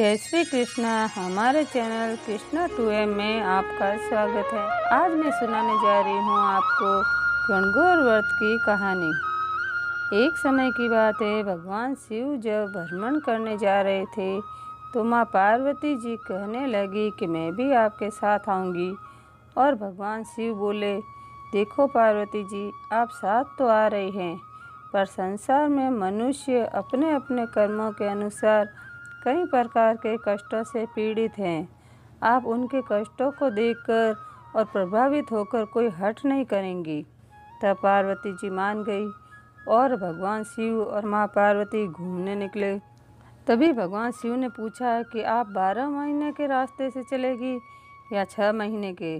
जय श्री कृष्णा। हमारे channel Krishna 2M में आपका स्वागत है। आज मैं सुनाने जा रही हूँ आपको गणगौर व्रत की कहानी। एक समय की बात है, भगवान शिव जब भ्रमण करने जा रहे थे तो माँ पार्वती जी कहने लगी कि मैं भी आपके साथ आऊँगी। और भगवान शिव बोले, देखो पार्वती जी, आप साथ तो आ रही हैं, पर संसार में मनुष्य अपने अपने कर्मों के अनुसार कई प्रकार के कष्टों से पीड़ित हैं। आप उनके कष्टों को देखकर और प्रभावित होकर कोई हट नहीं करेंगी। तब पार्वती जी मान गई और भगवान शिव और माँ पार्वती घूमने निकले। तभी भगवान शिव ने पूछा कि आप 12 महीने के रास्ते से चलेगी या 6 महीने के?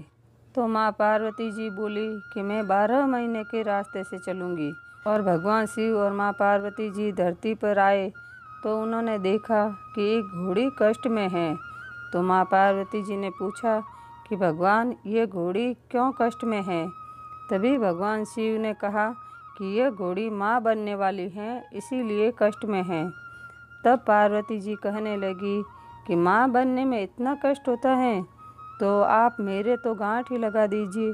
तो माँ पार्वती जी बोली कि मैं 12 महीने के रास्ते से चलूँगी। और भगवान शिव और माँ पार्वती जी धरती पर आए तो उन्होंने देखा कि एक घोड़ी कष्ट में है। तो माँ पार्वती जी ने पूछा कि भगवान, ये घोड़ी क्यों कष्ट में है? तभी भगवान शिव ने कहा कि यह घोड़ी माँ बनने वाली है, इसीलिए कष्ट में है। तब पार्वती जी कहने लगी कि माँ बनने में इतना कष्ट होता है, तो आप मेरे तो गांठ ही लगा दीजिए।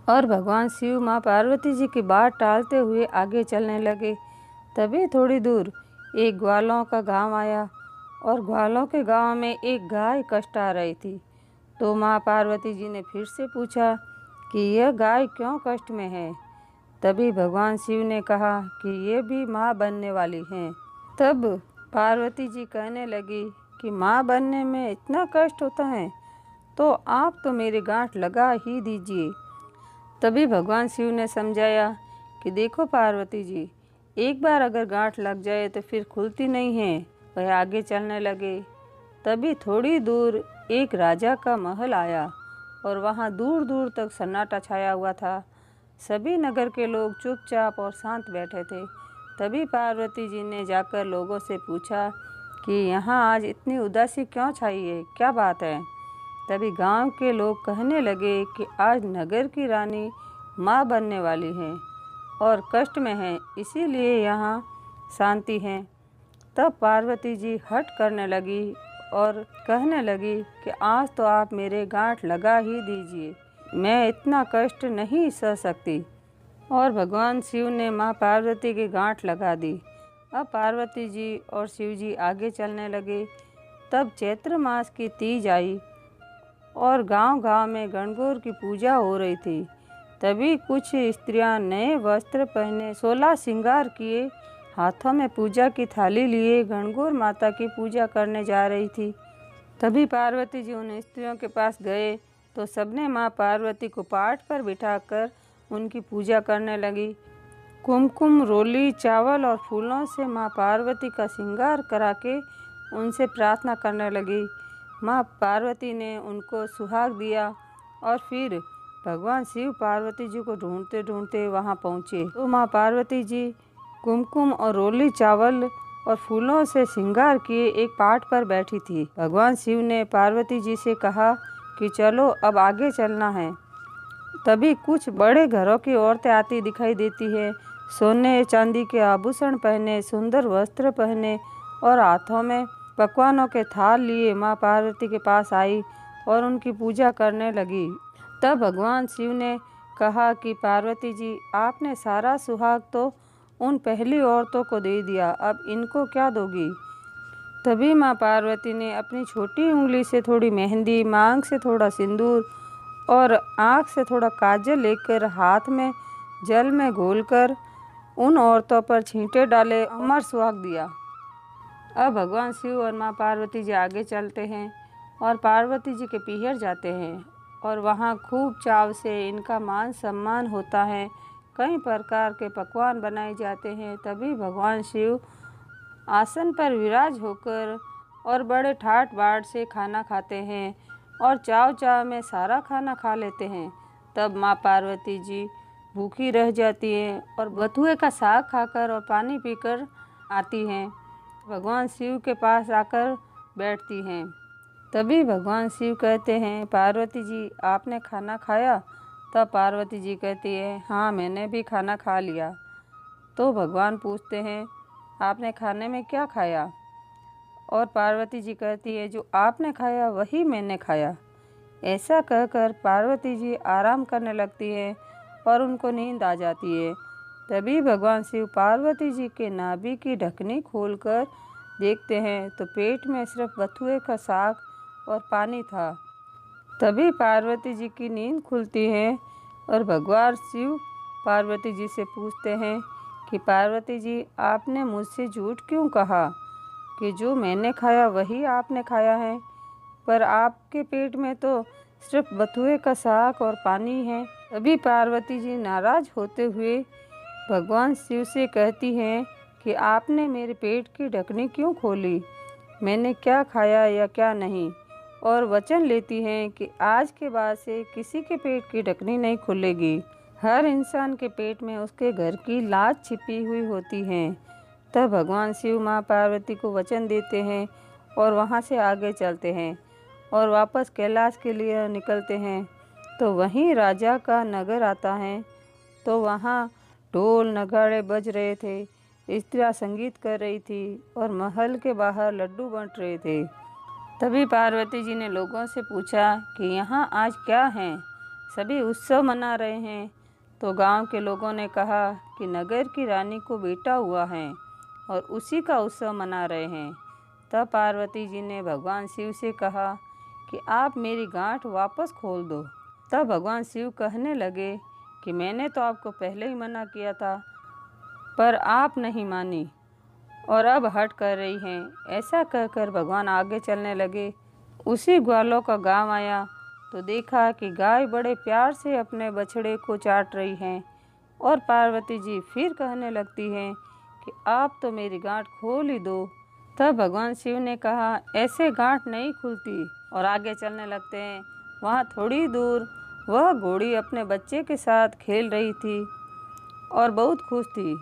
और भगवान शिव माँ पार्वती जी की बात टालते हुए आगे चलने लगे। तभी थोड़ी दूर एक ग्वालों का गांव आया और ग्वालों के गांव में एक गाय कष्ट आ रही थी। तो माँ पार्वती जी ने फिर से पूछा कि यह गाय क्यों कष्ट में है? तभी भगवान शिव ने कहा कि ये भी माँ बनने वाली हैं। तब पार्वती जी कहने लगी कि माँ बनने में इतना कष्ट होता है, तो आप तो मेरे गांठ लगा ही दीजिए। तभी भगवान शिव ने समझाया कि देखो पार्वती जी, एक बार अगर गांठ लग जाए तो फिर खुलती नहीं है। वह आगे चलने लगे। तभी थोड़ी दूर एक राजा का महल आया और वहाँ दूर दूर तक सन्नाटा छाया हुआ था। सभी नगर के लोग चुपचाप और शांत बैठे थे। तभी पार्वती जी ने जाकर लोगों से पूछा कि यहाँ आज इतनी उदासी क्यों छाई है, क्या बात है? तभी गांव के लोग कहने लगे कि आज नगर की रानी माँ बनने वाली है और कष्ट में है, इसीलिए यहाँ शांति है। तब पार्वती जी हट करने लगी और कहने लगी कि आज तो आप मेरे गांठ लगा ही दीजिए, मैं इतना कष्ट नहीं सह सकती। और भगवान शिव ने माँ पार्वती की गांठ लगा दी। अब पार्वती जी और शिव जी आगे चलने लगे। तब चैत्र मास की तीज आई और गांव-गांव में गणगौर की पूजा हो रही थी। तभी कुछ स्त्रियां नए वस्त्र पहने, 16 श्रृंगार किए, हाथों में पूजा की थाली लिए गणगौर माता की पूजा करने जा रही थी। तभी पार्वती जी उन स्त्रियों के पास गए तो सबने माँ पार्वती को पाट पर बिठाकर उनकी पूजा करने लगी। कुमकुम, रोली, चावल और फूलों से माँ पार्वती का श्रृंगार करा के उनसे प्रार्थना करने लगी। माँ पार्वती ने उनको सुहाग दिया और फिर भगवान शिव पार्वती जी को ढूंढते ढूंढते वहाँ पहुँचे। तो माँ पार्वती जी कुमकुम और रोली, चावल और फूलों से श्रृंगार किए एक पाट पर बैठी थी। भगवान शिव ने पार्वती जी से कहा कि चलो अब आगे चलना है। तभी कुछ बड़े घरों की औरतें आती दिखाई देती है, सोने चांदी के आभूषण पहने, सुंदर वस्त्र पहने और हाथों में पकवानों के थाल लिए माँ पार्वती के पास आई और उनकी पूजा करने लगी। तब भगवान शिव ने कहा कि पार्वती जी, आपने सारा सुहाग तो उन पहली औरतों को दे दिया, अब इनको क्या दोगी? तभी माँ पार्वती ने अपनी छोटी उंगली से थोड़ी मेहंदी, मांग से थोड़ा सिंदूर और आँख से थोड़ा काजल लेकर हाथ में जल में घोलकर उन औरतों पर छींटे डाले, अमर सुहाग दिया। अब भगवान शिव और माँ पार्वती जी आगे चलते हैं और पार्वती जी के पीहर जाते हैं और वहाँ खूब चाव से इनका मान सम्मान होता है। कई प्रकार के पकवान बनाए जाते हैं। तभी भगवान शिव आसन पर विराज होकर और बड़े ठाट बाट से खाना खाते हैं और चाव चाव में सारा खाना खा लेते हैं। तब माँ पार्वती जी भूखी रह जाती हैं और बथुए का साग खाकर और पानी पीकर आती हैं। भगवान शिव के पास आकर बैठती हैं। तभी भगवान शिव कहते हैं, पार्वती जी, आपने खाना खाया? तब पार्वती जी कहती है, हाँ, मैंने भी खाना खा लिया। तो भगवान पूछते हैं, आपने खाने में क्या खाया? और पार्वती जी कहती है, जो आपने खाया वही मैंने खाया। ऐसा कहकर पार्वती जी आराम करने लगती है और उनको नींद आ जाती है। तभी भगवान शिव पार्वती जी के नाभि की ढकनी खोलकर देखते हैं तो पेट में सिर्फ बथुए का साग और पानी था। तभी पार्वती जी की नींद खुलती है और भगवान शिव पार्वती जी से पूछते हैं कि पार्वती जी, आपने मुझसे झूठ क्यों कहा कि जो मैंने खाया वही आपने खाया है, पर आपके पेट में तो सिर्फ बथुए का साग और पानी है। तभी पार्वती जी नाराज होते हुए भगवान शिव से कहती हैं कि आपने मेरे पेट की ढकनी क्यों खोली, मैंने क्या खाया या क्या नहीं, और वचन लेती हैं कि आज के बाद से किसी के पेट की ढकनी नहीं खुलेगी। हर इंसान के पेट में उसके घर की लाज छिपी हुई होती है। तब भगवान शिव माँ पार्वती को वचन देते हैं और वहाँ से आगे चलते हैं और वापस कैलाश के लिए निकलते हैं। तो वहीं राजा का नगर आता है। तो वहाँ ढोल नगाड़े बज रहे थे, स्त्रियाँ संगीत कर रही थी और महल के बाहर लड्डू बंट रहे थे। तभी पार्वती जी ने लोगों से पूछा कि यहाँ आज क्या है, सभी उत्सव मना रहे हैं। तो गांव के लोगों ने कहा कि नगर की रानी को बेटा हुआ है और उसी का उत्सव मना रहे हैं। तब पार्वती जी ने भगवान शिव से कहा कि आप मेरी गांठ वापस खोल दो। तब भगवान शिव कहने लगे कि मैंने तो आपको पहले ही मना किया था, पर आप नहीं मानी और अब हट कर रही हैं। ऐसा कहकर भगवान आगे चलने लगे। उसी ग्वालों का गांव आया तो देखा कि गाय बड़े प्यार से अपने बछड़े को चाट रही हैं और पार्वती जी फिर कहने लगती हैं कि आप तो मेरी गांठ खोल ही दो। तब भगवान शिव ने कहा, ऐसे गांठ नहीं खुलती, और आगे चलने लगते हैं। वहाँ थोड़ी दूर वह घोड़ी अपने बच्चे के साथ खेल रही थी और बहुत खुश थी।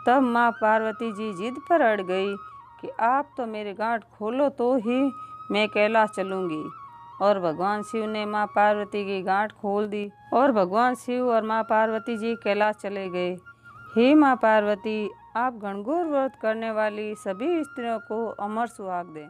तब माँ पार्वती जी जिद पर अड़ गई कि आप तो मेरी गांठ खोलो तो ही मैं कैलाश चलूँगी। और भगवान शिव ने माँ पार्वती की गांठ खोल दी और भगवान शिव और माँ पार्वती जी कैलाश चले गए। हे माँ पार्वती, आप घनघोर व्रत करने वाली सभी स्त्रियों को अमर सुहाग दें।